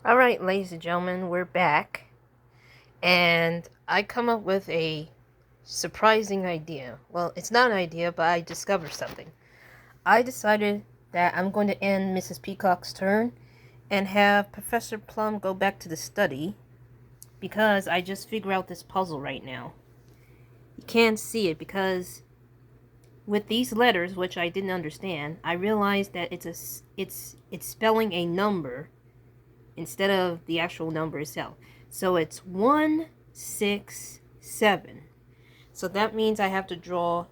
Alright, ladies and gentlemen, we're back. And I come up with a surprising idea. Well, it's not an idea, but I discovered something. I decided that I'm going to end Mrs. Peacock's turn and have Professor Plum go back to the study because I just figured out this puzzle right now. You can't see it because with these letters, which I didn't understand, I realized that it's spelling a number instead of the actual number itself. So it's 167. So that means I have to draw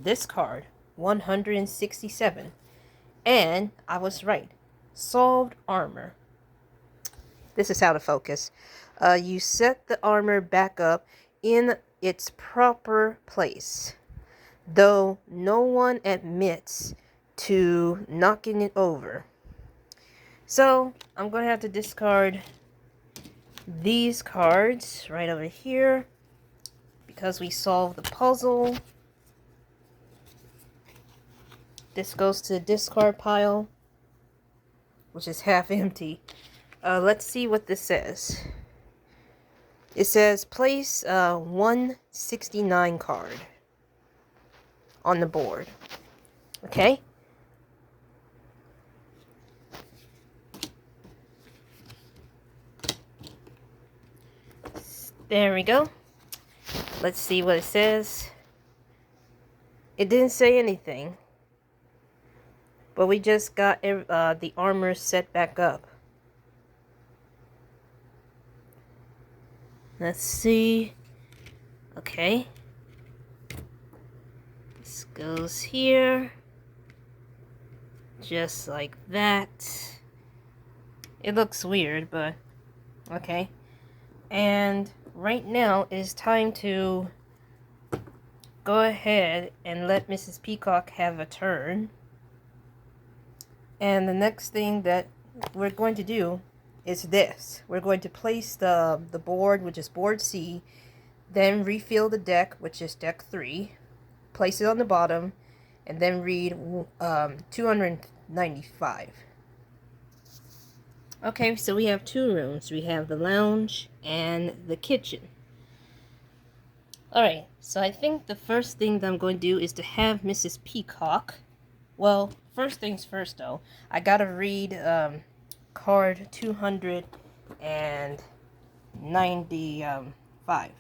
this card, 167. And I was right. Solved armor. This is how to focus. You set the armor back up in its proper place, though no one admits to knocking it over. So I'm going to have to discard these cards right over here because we solved the puzzle. This goes to the discard pile, which is half empty. Let's see what this says. It says place 169 card on the board. Okay? There we go. Let's see what it says. It didn't say anything, but we just got the armor set back up. Let's see. Okay. This goes here. Just like that. It looks weird, but okay. And right now it is time to go ahead and let Mrs. Peacock have a turn. And the next thing that we're going to do is this. We're going to place the board, which is board C, then refill the deck, which is deck 3, place it on the bottom, and then read 295. Okay, so we have 2 rooms. We have the lounge and the kitchen. Alright, so I think the first thing that I'm going to do is to have Mrs. Peacock. Well, first things first though, I gotta read card 295.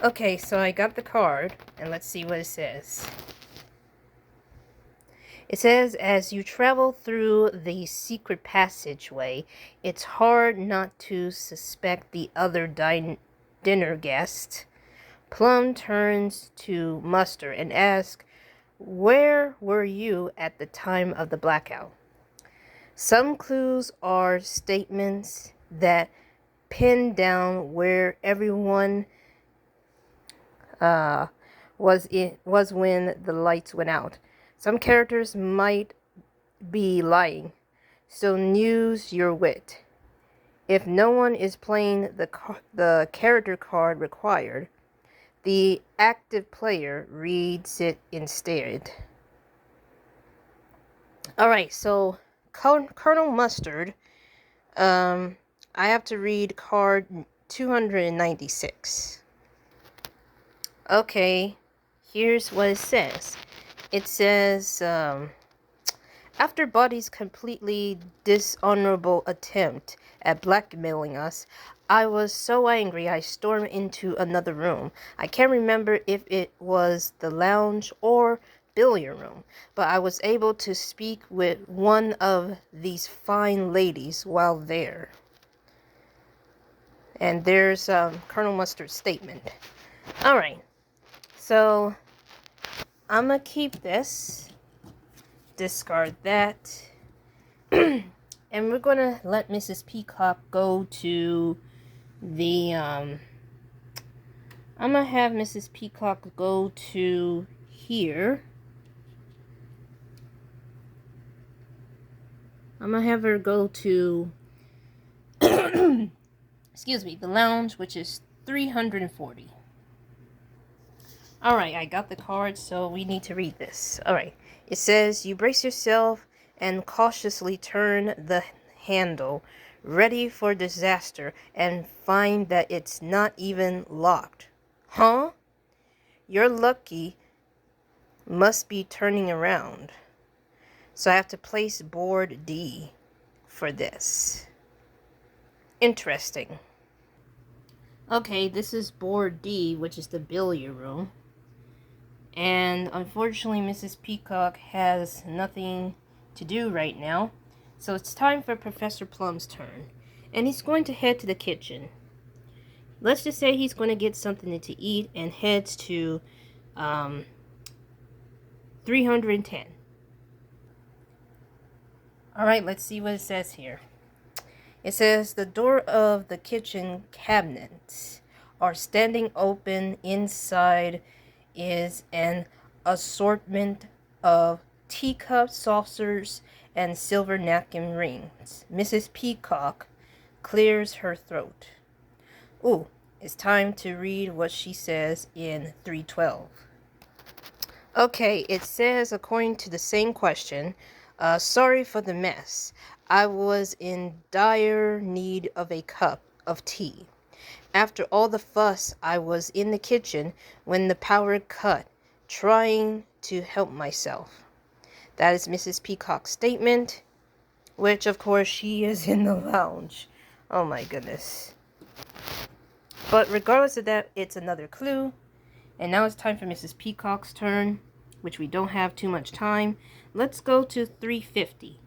Okay, so I got the card, and let's see what it says. It says, as you travel through the secret passageway, it's hard not to suspect the other dinner guest. Plum turns to Mustard and asks, where were you at the time of the blackout? Some clues are statements that pin down where everyone was when the lights went out. Some characters might be lying, so use your wit. If no one is playing the character card required, the active player reads it instead. Alright, so Colonel Mustard, I have to read card 296. Okay, here's what it says. It says, after Buddy's completely dishonorable attempt at blackmailing us, I was so angry I stormed into another room. I can't remember if it was the lounge or billiard room, but I was able to speak with one of these fine ladies while there. And there's Colonel Mustard's statement. Alright, so I'm gonna keep this, discard that, and we're gonna let Mrs. Peacock go to the, I'm gonna have Mrs. Peacock go to here. I'm gonna have her go to, excuse me, the lounge, which is 340. Alright, I got the card, so we need to read this. Alright, it says, you brace yourself and cautiously turn the handle, ready for disaster, and find that it's not even locked. Huh? You're lucky. Must be turning around. So I have to place board D for this. Interesting. Okay, this is board D, which is the billiard room. And unfortunately, Mrs. Peacock has nothing to do right now. So it's time for Professor Plum's turn. And he's going to head to the kitchen. Let's just say he's going to get something to eat and heads to 310. Alright, let's see what it says here. It says the door of the kitchen cabinets are standing open. Inside is an assortment of teacups, saucers, and silver napkin rings. Mrs. Peacock clears her throat. Ooh, it's time to read what she says in 312. Okay, it says, according to the same question, sorry for the mess. I was in dire need of a cup of tea. After all the fuss, I was in the kitchen when the power cut, trying to help myself. That is Mrs. Peacock's statement, which, of course, she is in the lounge. Oh, my goodness. But regardless of that, it's another clue. And now it's time for Mrs. Peacock's turn, which we don't have too much time. Let's go to 350.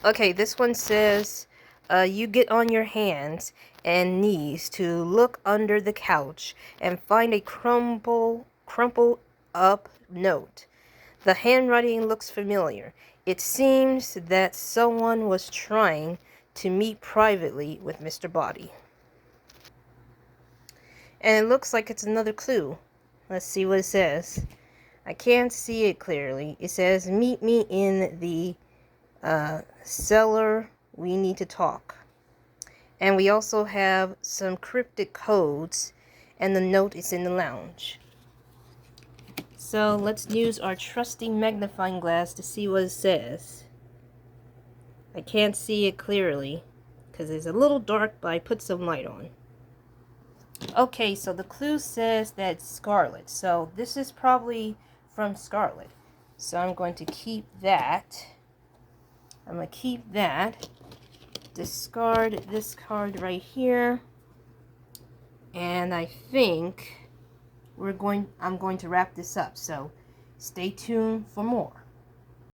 Okay, this one says, you get on your hands and knees to look under the couch and find a crumpled up note. The handwriting looks familiar. It seems that someone was trying to meet privately with Mr. Body. And it looks like it's another clue. Let's see what it says. I can't see it clearly. It says, meet me in the cellar. We need to talk. And we also have some cryptic codes. And the note is in the lounge. So let's use our trusty magnifying glass to see what it says. I can't see it clearly because it's a little dark, but I put some light on. Okay, so the clue says that it's Scarlet. So this is probably from Scarlet. So I'm going to keep that. Discard this card right here. And I think I'm going to wrap this up. So stay tuned for more.